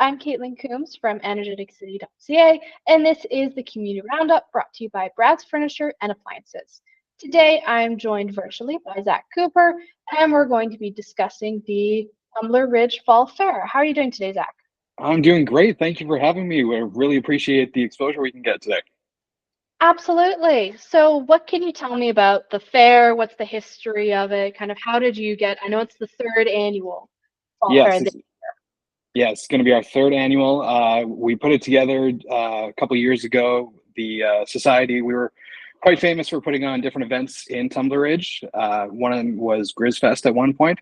I'm Caitlin Coombs from energeticcity.ca, and this is the Community Roundup brought to you by Brad's Furniture and Appliances. Today, I'm joined virtually by Zach Cooper, and we're going to be discussing the Tumbler Ridge Fall Fair. How are you doing today, Zach? I'm doing great. Thank you for having me. We really appreciate the exposure we can get today. Absolutely. So, what can you tell me about the fair? What's the history of it? Kind of how did you get? I know it's the third annual Fall Yes, Fair. it's going to be our third annual. We put it together a couple years ago. The society, we were quite famous for putting on different events in Tumbler Ridge. One of them was Grizzfest at one point.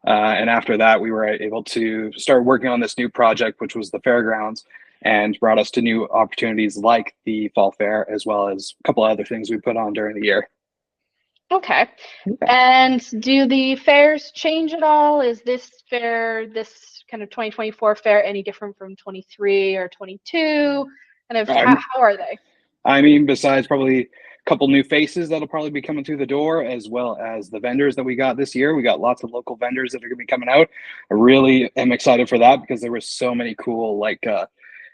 And after that, we were able to start working on this new project, which was the fairgrounds, and brought us to new opportunities like the Fall Fair, as well as a couple other things we put on during the year. Okay. Okay. And do the fairs change at all? Is this fair, this kind of 2024 fair, any different from 23 or 22? Kind of how are they? I mean, besides probably a couple new faces that'll probably be coming through the door, as well as the vendors that we got this year. We got lots of local vendors that are going to be coming out. I really am excited for that because there were so many cool,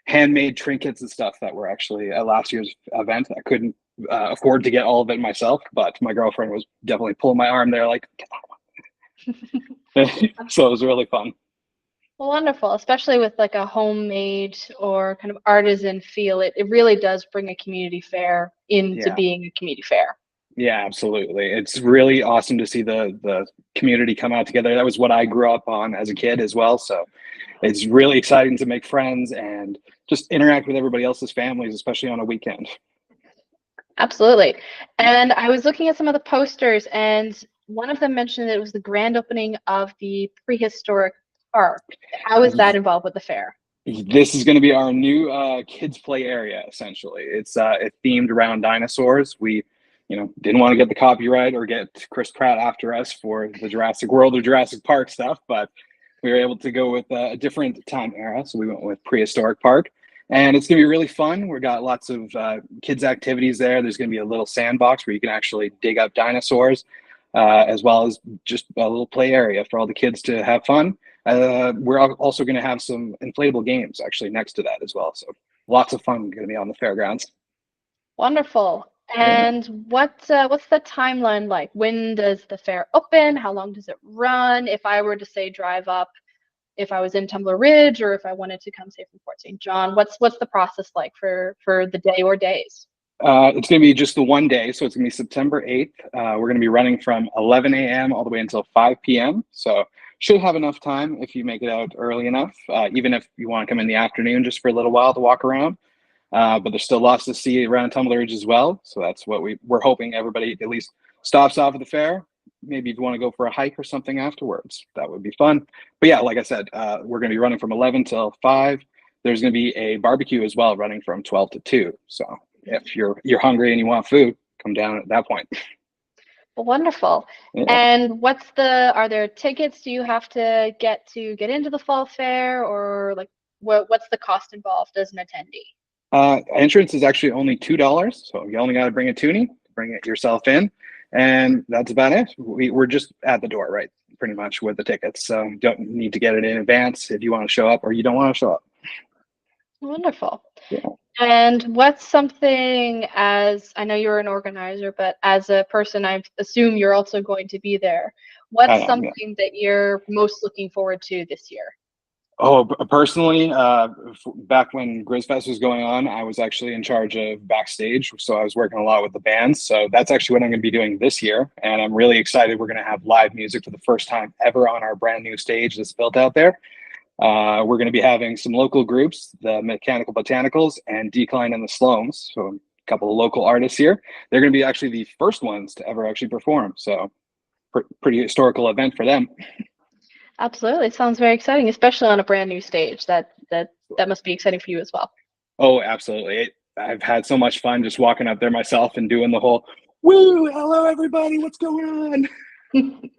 handmade trinkets and stuff that were actually at last year's event. I couldn't afford to get all of it myself, but my girlfriend was definitely pulling my arm there, like, so it was really fun. Well, wonderful, especially with like a homemade or kind of artisan feel. It really does bring a community fair into Yeah. being a community fair. Yeah, absolutely. It's really awesome to see the community come out together. That was what I grew up on as a kid as well. So it's really exciting to make friends and just interact with everybody else's families, especially on a weekend. Absolutely. And I was looking at some of the posters, and one of them mentioned that it was the grand opening of the Prehistoric Park. How is that involved with the fair? This is going to be our new kids play area. Essentially, it's themed around dinosaurs. We, didn't want to get the copyright or get Chris Pratt after us for the Jurassic World or Jurassic Park stuff, but we were able to go with a different time era. So we went with Prehistoric Park, and it's going to be really fun. We've got lots of kids activities there. There's going to be a little sandbox where you can actually dig up dinosaurs, as well as just a little play area for all the kids to have fun. We're also going to have some inflatable games actually next to that as well. So lots of fun going to be on the fairgrounds. Wonderful. Yeah. And what's the timeline like? When does the fair open? How long does it run? If I were to say drive up, if I was in Tumbler Ridge, or if I wanted to come say from Fort St. John, what's the process like for the day or days? It's going to be just the one day. So it's going to be September 8th. We're going to be running from 11 a.m. all the way until 5 p.m. So should have enough time if you make it out early enough, even if you want to come in the afternoon just for a little while to walk around. But there's still lots to see around Tumbler Ridge as well. So that's what we're hoping everybody at least stops off at the fair. Maybe if you want to go for a hike or something afterwards, that would be fun. But yeah, like I said, we're going to be running from 11 till 5. There's going to be a barbecue as well running from 12 to 2. So if you're hungry and you want food, come down at that point. Well, wonderful. Yeah. And are there tickets do you have to get into the fall fair, or like what's the cost involved as an attendee? Entrance is actually only $2, so you only got to bring a toonie, bring it yourself in, and that's about it. We're just at the door, right? Pretty much with the tickets, so you don't need to get it in advance if you want to show up or you don't want to show up. Wonderful. Yeah. And what's something, as I know you're an organizer, but as a person, I assume you're also going to be there. I What's know. Yeah. something that you're most looking forward to this year? Oh, personally, back when Grizzfest was going on, I was actually in charge of backstage. So I was working a lot with the bands. So that's actually what I'm going to be doing this year. And I'm really excited. We're going to have live music for the first time ever on our brand new stage that's built out there. We're going to be having some local groups, the Mechanical Botanicals and Decline and the Sloans. So a couple of local artists here. They're going to be actually the first ones to ever actually perform. So pretty historical event for them. Absolutely. It sounds very exciting, especially on a brand new stage. That must be exciting for you as well. Oh, absolutely. I've had so much fun just walking up there myself and doing the whole, woo, hello, everybody, what's going on?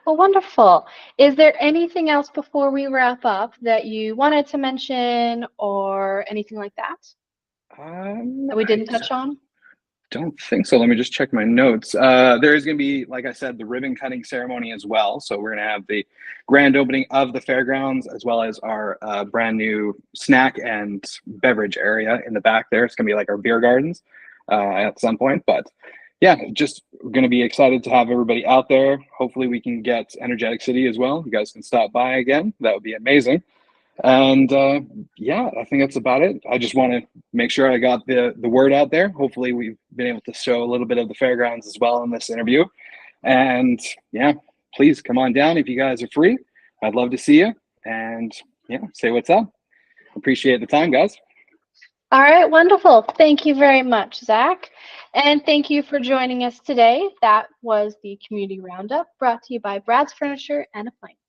Well, wonderful. Is there anything else before we wrap up that you wanted to mention or anything like that that we didn't touch on? don't think so. Let me just check my notes. There is going to be, like I said, the ribbon cutting ceremony as well. So we're going to have the grand opening of the fairgrounds, as well as our brand new snack and beverage area in the back there. It's going to be like our beer gardens at some point. But yeah, just going to be excited to have everybody out there. Hopefully we can get Energetic City as well. You guys can stop by again. That would be amazing. And yeah, I think that's about it. I just want to make sure I got the word out there. Hopefully we've been able to show a little bit of the fairgrounds as well in this interview. And yeah, please come on down if you guys are free. I'd love to see you. And yeah, say what's up. Appreciate the time, guys. All right, wonderful. Thank you very much, Zach. And thank you for joining us today. That was the Community Roundup brought to you by Brad's Furniture and Appliances.